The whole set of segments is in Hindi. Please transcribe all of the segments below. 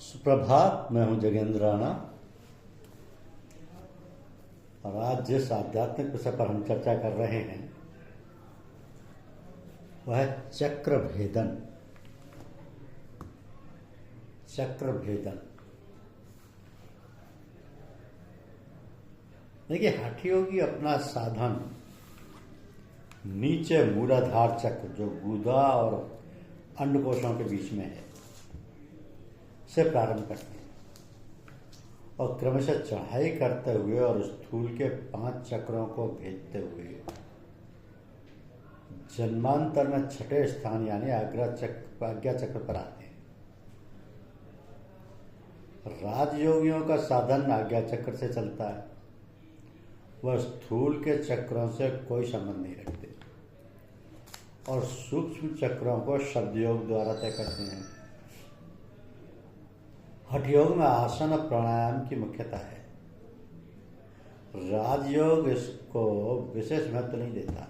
सुप्रभात। मैं हूं जगेंद्र राणा और आज जिस आध्यात्मिक विषय पर हम चर्चा कर रहे हैं वह है चक्र भेदन। चक्र भेदन देखिए, हठ योगी अपना साधन नीचे मूलाधार चक्र जो गुदा और अंडकोशों के बीच में है से प्रारंभ करते हैं और क्रमशः चढ़ाई करते हुए और स्थूल के 5 चक्रों को भेदते हुए जन्मांतर में छठे स्थान यानी आज्ञा चक्र पर आते हैं। राजयोगियों का साधन आज्ञा चक्र से चलता है। वह स्थूल के चक्रों से कोई संबंध नहीं रखते और सूक्ष्म चक्रों को शब्द योग द्वारा तय करते हैं। हठ योग में आसन और प्राणायाम की मुख्यता है। राजयोग इसको विशेष महत्व नहीं देता।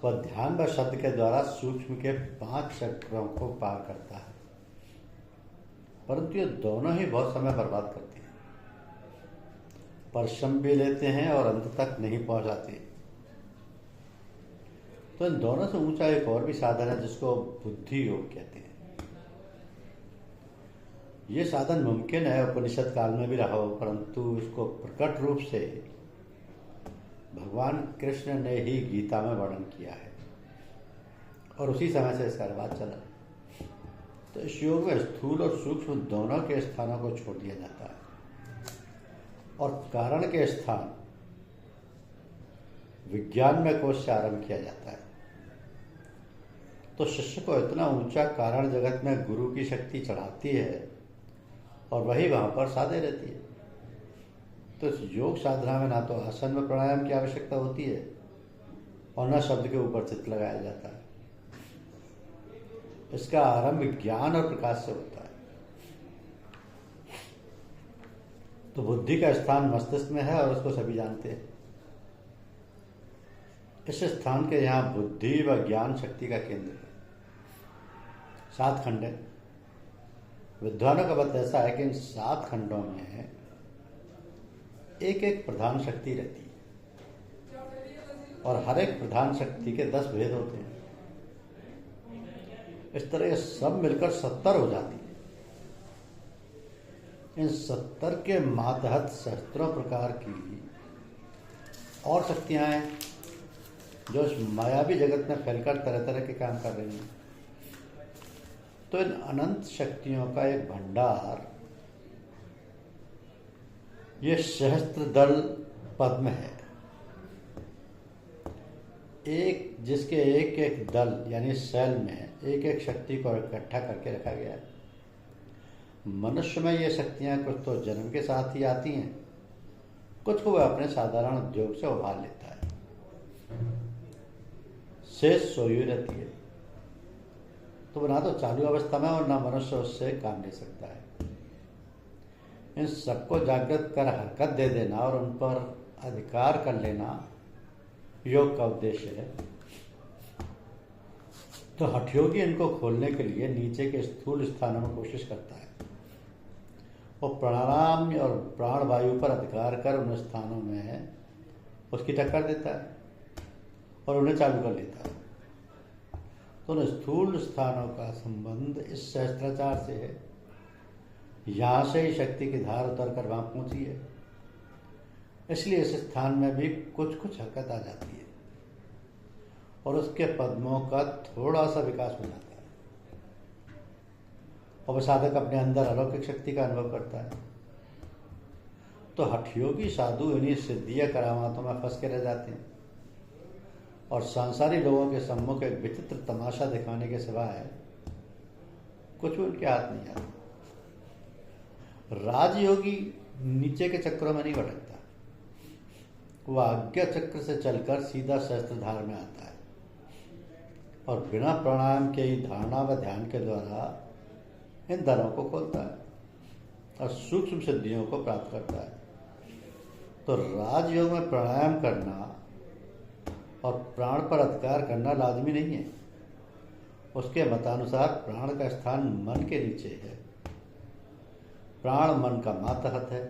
वह ध्यान व शब्द के द्वारा सूक्ष्म के 5 चक्रों को पार करता है, परंतु ये दोनों ही बहुत समय बर्बाद करते हैं, परिश्रम भी लेते हैं और अंत तक नहीं पहुंचाते। तो इन दोनों से ऊंचा एक और भी साधन है जिसको बुद्धि योग कहते हैं। ये साधन मुमकिन है उपनिषद काल में भी रहा हो, परंतु इसको प्रकट रूप से भगवान कृष्ण ने ही गीता में वर्णन किया है और उसी समय से इसका रिवाज चला। तो इस योग में स्थूल और सूक्ष्म दोनों के स्थानों को छोड़ दिया जाता है और कारण के स्थान विज्ञान में कोश से आरंभ किया जाता है। तो शिष्य को इतना ऊंचा कारण जगत में गुरु की शक्ति चढ़ाती है और वही वहां पर साधे रहती है। तो इस योग साधना में ना तो आसन में प्राणायाम की आवश्यकता होती है और न शब्द के ऊपर चित्त लगाया जाता है। इसका आरंभ ज्ञान और प्रकाश से होता है। तो बुद्धि का स्थान मस्तिष्क में है और इसको सभी जानते हैं। इस स्थान के यहाँ बुद्धि व ज्ञान शक्ति का केंद्र है। 7 खंड है। विद्वानों का मत ऐसा है कि इन 7 खंडों में एक एक प्रधान शक्ति रहती है और हर एक प्रधान शक्ति के 10 भेद होते हैं। इस तरह ये सब मिलकर 70 हो जाती है। इन 70 के मातहत सहस्त्रों प्रकार की और शक्तियां हैं जो इस मायावी जगत में फैलकर तरह तरह के काम कर रही हैं। तो इन अनंत शक्तियों का एक भंडार ये सहस्त्र दल पद्म है, एक जिसके एक एक दल यानी सेल में एक एक शक्ति को इकट्ठा करके रखा गया है। मनुष्य में ये शक्तियां कुछ तो जन्म के साथ ही आती हैं, कुछ को वह अपने साधारण उद्योग से उभार लेता है, शेष सोई रहती है। तो ना तो चालू अवस्था में और ना मनुष्य उससे काम ले सकता है। इन सबको जागृत कर हरकत दे देना और उन पर अधिकार कर लेना योग का उद्देश्य है। तो हठ योगी इनको खोलने के लिए नीचे के स्थूल स्थानों में कोशिश करता है और प्राणायाम और प्राण वायु पर अधिकार कर उन स्थानों में उसकी टक्कर देता है और उन्हें चालू कर लेता है। तो उन स्थूल स्थानों का संबंध इस सहस्त्राचार से है। यहां से ही शक्ति की धार उतर कर वहां पहुंची है, इसलिए इस स्थान में भी कुछ कुछ हरकत आ जाती है और उसके पद्मों का थोड़ा सा विकास हो जाता है और वह साधक अपने अंदर अलौकिक शक्ति का अनुभव करता है। तो हठ योगी साधु इन्हीं सिद्धियां करामातों में फंस के रह जाते हैं और सांसारिक लोगों के सम्मुख एक विचित्र तमाशा दिखाने के सिवाय कुछ भी उनके हाथ नहीं आता। राजयोगी नीचे के चक्रों में नहीं भटकता, वह आज्ञा चक्र से चलकर सीधा सहस्त्रधार में आता है और बिना प्राणायाम के ही धारणा व ध्यान के द्वारा इन दलों को खोलता है और सूक्ष्म सिद्धियों को प्राप्त करता है। तो राजयोग में प्राणायाम करना और प्राण पर अधिकार करना लाजमी नहीं है। उसके मतानुसार प्राण का स्थान मन के नीचे है प्राण मन का मातहत है,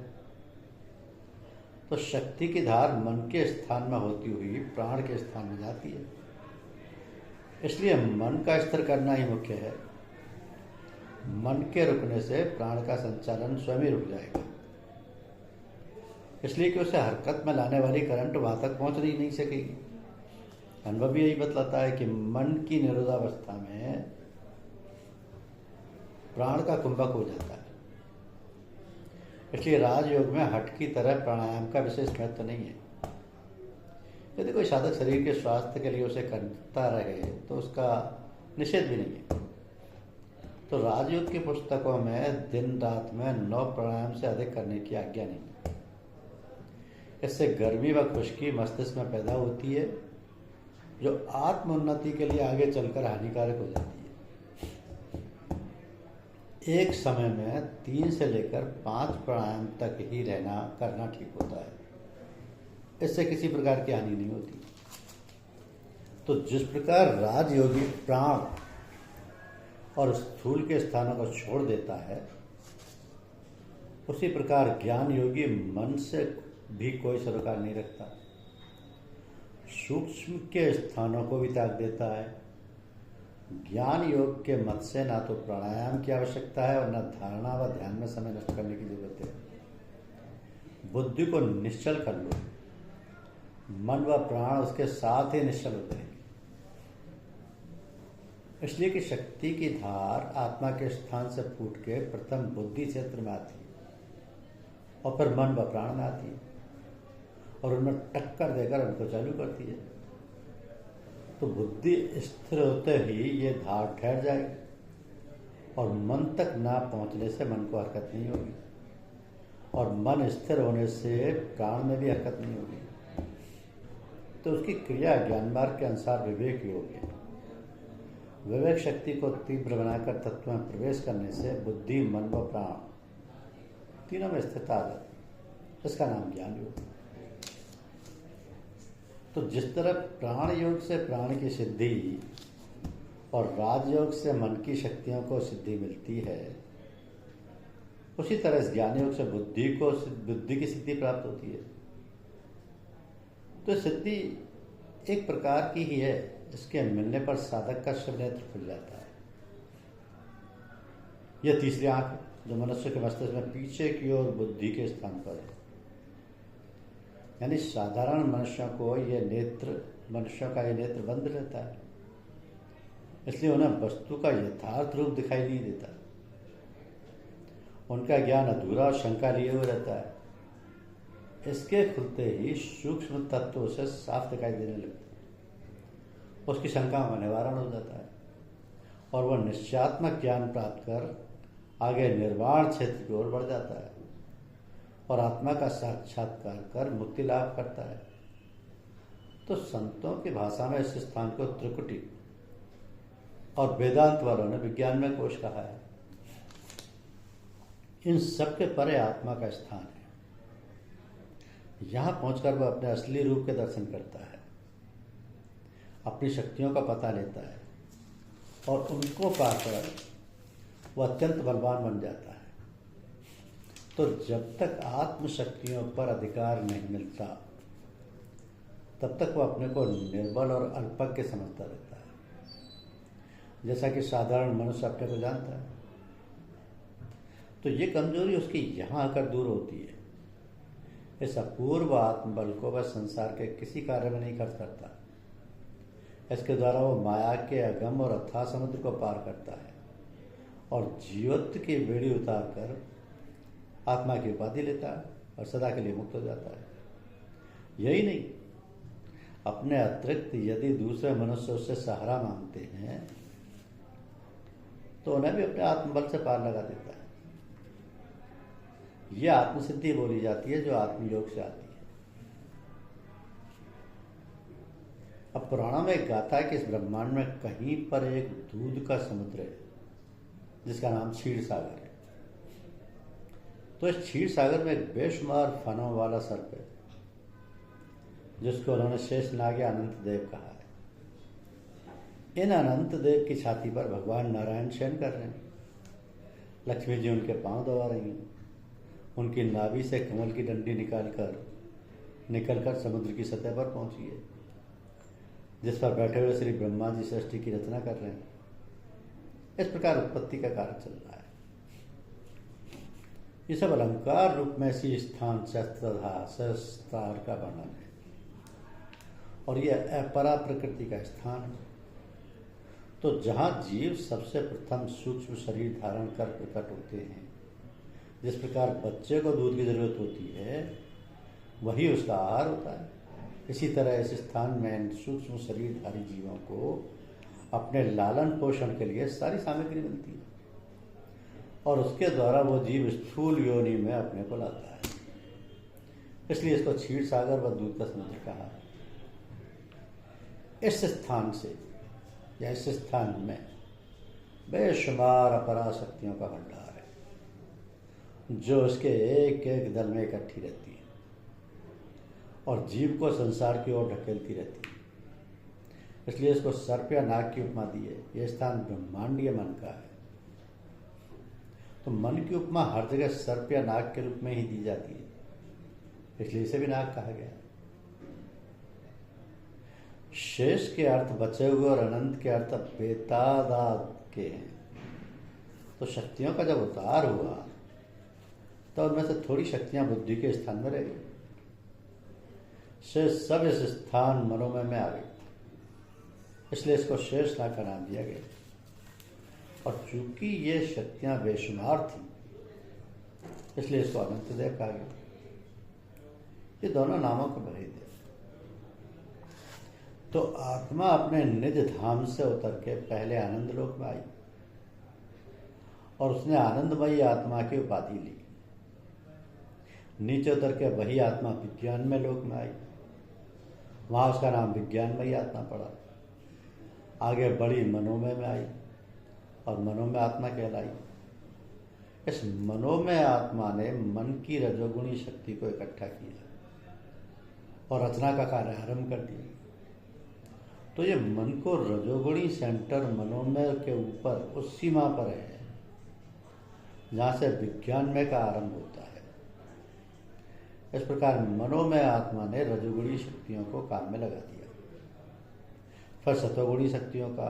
तो शक्ति की धार मन के स्थान में होती हुई प्राण के स्थान में जाती है। इसलिए मन का स्थिर करना ही मुख्य है। मन के रुकने से प्राण का संचालन स्वयं ही रुक जाएगा, इसलिए कि उसे हरकत में लाने वाली करंट वहां तक पहुंच नहीं सकेगी। अनुभव भी यही बतलाता है कि मन की निरोधावस्था में प्राण का कुंभक हो जाता है। इसलिए राजयोग में हठ की तरह प्राणायाम का विशेष महत्व नहीं है। यदि कोई साधक शरीर के स्वास्थ्य के लिए उसे करता रहे तो उसका निषेध भी नहीं है। तो राजयोग की पुस्तकों में दिन रात में 9 प्राणायाम से अधिक करने की आज्ञा नहीं है। इससे गर्मी व खुश्की मस्तिष्क में पैदा होती है, जो आत्मोन्नति के लिए आगे चलकर हानिकारक हो जाती है। एक समय में 3 से लेकर 5 प्राणायाम तक ही रहना करना ठीक होता है। इससे किसी प्रकार की हानि नहीं होती। तो जिस प्रकार राजयोगी प्राण और स्थूल के स्थानों को छोड़ देता है, उसी प्रकार ज्ञान योगी मन से भी कोई सरोकार नहीं रखता। सूक्ष्म के स्थानों को भी त्याग देता है। ज्ञान योग के मत से ना तो प्राणायाम की आवश्यकता है और न धारणा व ध्यान में समय नष्ट करने की जरूरत है। बुद्धि को निश्चल कर लो, मन व प्राण उसके साथ ही निश्चल होते हैं। इसलिए कि शक्ति की धार आत्मा के स्थान से फूट के प्रथम बुद्धि क्षेत्र में आती है और फिर मन व प्राण में आती है और उनमें टक्कर देकर उनको चालू करती है। तो बुद्धि स्थिर होते ही ये धार ठहर जाएगी और मन तक ना पहुंचने से मन को हरकत नहीं होगी और मन स्थिर होने से प्राण में भी हरकत नहीं होगी। तो उसकी क्रिया ज्ञान मार्ग के अनुसार विवेक योग है। विवेक शक्ति को तीव्र बनाकर तत्व में प्रवेश करने से बुद्धि, मन व प्राण तीनों में स्थिरता आ जाती है। इसका नाम ज्ञान योग। तो जिस तरह प्राण योग से प्राण की सिद्धि और राजयोग से मन की शक्तियों को सिद्धि मिलती है, उसी तरह इस ज्ञान योग से बुद्धि की सिद्धि प्राप्त होती है। तो सिद्धि एक प्रकार की ही है। इसके मिलने पर साधक का शिव नेत्र खुल जाता है। यह तीसरी आंख है जो मनुष्य के मस्तिष्क में पीछे की ओर बुद्धि के स्थान पर है। यानी साधारण मनुष्यों का यह नेत्र बंद रहता है, इसलिए उन्हें वस्तु का यथार्थ रूप दिखाई नहीं देता। उनका ज्ञान अधूरा और शंका लिए हुए रहता है। इसके खुलते ही सूक्ष्म तत्व उसे साफ दिखाई देने लगते हैं। उसकी शंकाओं का निवारण हो जाता है और वह निश्चयात्मक ज्ञान प्राप्त कर आगे निर्वाण क्षेत्र की ओर बढ़ जाता है और आत्मा का साक्षात्कार कर मुक्ति लाभ करता है। तो संतों की भाषा में इस स्थान को त्रिकुटी और वेदांत वालों ने विज्ञान में कोश कहा है। इन सब के परे आत्मा का स्थान है। यहां पहुंचकर वह अपने असली रूप के दर्शन करता है, अपनी शक्तियों का पता लेता है और उनको पाकर वह अत्यंत बलवान बन जाता है। तो जब तक आत्म शक्तियों पर अधिकार नहीं मिलता, तब तक वह अपने को निर्बल और अल्पज्ञ समझता रहता है, जैसा कि साधारण मनुष्य अपने को जानता है। तो ये कमजोरी उसकी यहाँ आकर दूर होती है। इस अपूर्व आत्मबल को वह संसार के किसी कार्य में नहीं खर्च करता। इसके द्वारा वो माया के अगम और अथाह समुद्र को पार करता है और जीवत्व की बेड़ी उतार कर आत्मा की उपाधि लेता है और सदा के लिए मुक्त हो जाता है। यही नहीं, अपने अतिरिक्त यदि दूसरे मनुष्य उससे सहारा मांगते हैं तो उन्हें भी अपने आत्मबल से पार लगा देता है। यह आत्मसिद्धि बोली जाती है जो आत्मयोग से आती है। अब पुराणों में एक गाथा है कि इस ब्रह्मांड में कहीं पर एक दूध का समुद्र है जिसका नाम क्षीर सागर है। तो इस क्षीर सागर में एक बेशुमार फनों वाला सर्प है जिसको उन्होंने शेषनाग या अनंत देव कहा है। इन अनंत देव की छाती पर भगवान नारायण शयन कर रहे हैं। लक्ष्मी जी उनके पांव दबा रही हैं उनकी नाभि से कमल की डंडी निकलकर समुद्र की सतह पर पहुंची है, जिस पर बैठे हुए श्री ब्रह्मा जी सृष्टि की रचना कर रहे हैं। इस प्रकार उत्पत्ति का कार्य चल रहा है। ये सब अलंकार रूप में इसी स्थान सहस्त्रार का वर्णन है, और यह अपरा प्रकृति का स्थान है। तो जहाँ जीव सबसे प्रथम सूक्ष्म शरीर धारण कर प्रकट होते हैं, जिस प्रकार बच्चे को दूध की जरूरत होती है वही उसका आहार होता है, इसी तरह इस स्थान में इन सूक्ष्म शरीरधारी जीवों को अपने लालन पोषण के लिए सारी सामग्री मिलती है, और उसके द्वारा वो जीव स्थूल योनि में अपने को लाता है। इसलिए इसको क्षीर सागर व दूध का समुद्र कहा है। इस स्थान से या इस स्थान में बेशुमार अपरा शक्तियों का भंडार है, जो उसके एक एक दल में इकट्ठी रहती है और जीव को संसार की ओर ढकेलती रहती है। इसलिए इसको सर्प या नाग की उपमा दी है। यह स्थान ब्रह्मांडीय मन का है। तो मन की उपमा हर जगह सर्प या नाग के रूप में ही दी जाती है, इसलिए इसे भी नाग कहा गया है। शेष के अर्थ बचे हुए और अनंत के अर्थ बेतादाद के हैं। तो शक्तियों का जब उतार हुआ तो उनमें से थोड़ी शक्तियां बुद्धि के स्थान में रह गई, शेष सब इस स्थान मनोमय में आ गई, इसलिए इसको शेष नाग का नाम दिया गया। और चूंकि ये शक्तियां बेशुमार थी, इसलिए इसको अनंत देव कहा गया। ये दोनों नामों के भेद है। तो आत्मा अपने निज धाम से उतर के पहले आनंद लोक में आई और उसने आनंदमयी आत्मा की उपाधि ली। नीचे उतर के वही आत्मा विज्ञान में लोक में आई, वहां उसका नाम विज्ञानमयी आत्मा पड़ा। आगे बड़ी मनोमय में आई और मनोमय आत्मा कहलाई। इस मनोमय आत्मा ने मन की रजोगुणी शक्ति को इकट्ठा किया और रचना का कार्य आरंभ कर दिया। तो ये मन को रजोगुणी सेंटर मनोमय के ऊपर उस सीमा पर है जहाँ से विज्ञानमय का आरंभ होता है। इस प्रकार मनोमय आत्मा ने रजोगुणी शक्तियों को काम में लगा दिया, फिर सतोगुणी शक्तियों का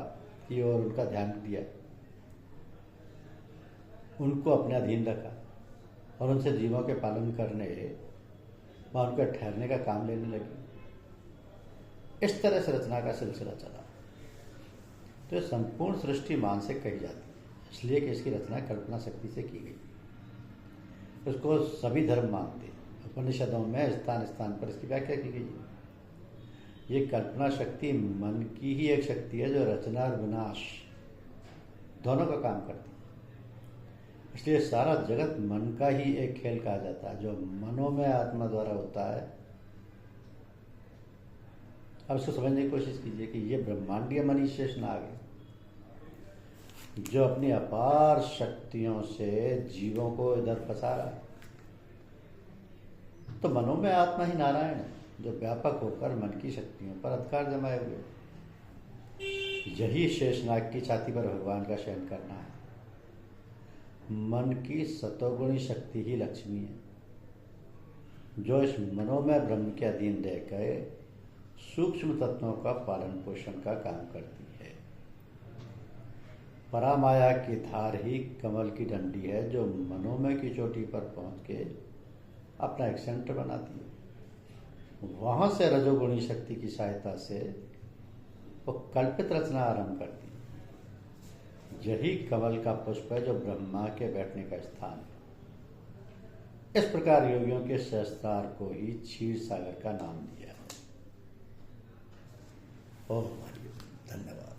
की ओर उनका ध्यान दिया, उनको अपने अधीन रखा और उनसे जीवों के पालन करने व उनके ठहरने का काम लेने लगी। इस तरह से रचना का सिलसिला चला। तो संपूर्ण सृष्टि मानसिक कही जाती है, इसलिए कि इसकी रचना कल्पना शक्ति से की गई। इसको सभी धर्म मानते हैं। उपनिषदों में स्थान स्थान पर इसकी व्याख्या की गई है। ये कल्पना शक्ति मन की ही एक शक्ति है जो रचना और विनाश दोनों का काम करती है। इसलिए सारा जगत मन का ही एक खेल कहा जाता है, जो मनोमय आत्मा द्वारा होता है। अब इसको समझने की कोशिश कीजिए कि ये ब्रह्मांडीय मनी शेष नाग है, जो अपनी अपार शक्तियों से जीवों को इधर फंसा रहा है। तो मनोमय आत्मा ही नारायण है, जो व्यापक होकर मन की शक्तियों पर अधिकार जमाए हुए। यही शेषनाग की छाती पर भगवान का शयन करना है। मन की सतोगुणी शक्ति ही लक्ष्मी है, जो इस मनोमय ब्रह्म के अधीन रह गए सूक्ष्म तत्वों का पालन पोषण का काम करती है। परामाया की धार ही कमल की डंडी है, जो मनोमय की चोटी पर पहुंच के अपना एक सेंटर बनाती है। वहां से रजोगुणी शक्ति की सहायता से वो कल्पित रचना आरंभ करती है। यही कमल का पुष्प है, जो ब्रह्मा के बैठने का स्थान है। इस प्रकार योगियों के सहस्त्रार को ही क्षीर सागर का नाम दिया है। ओम हरि ओम। धन्यवाद।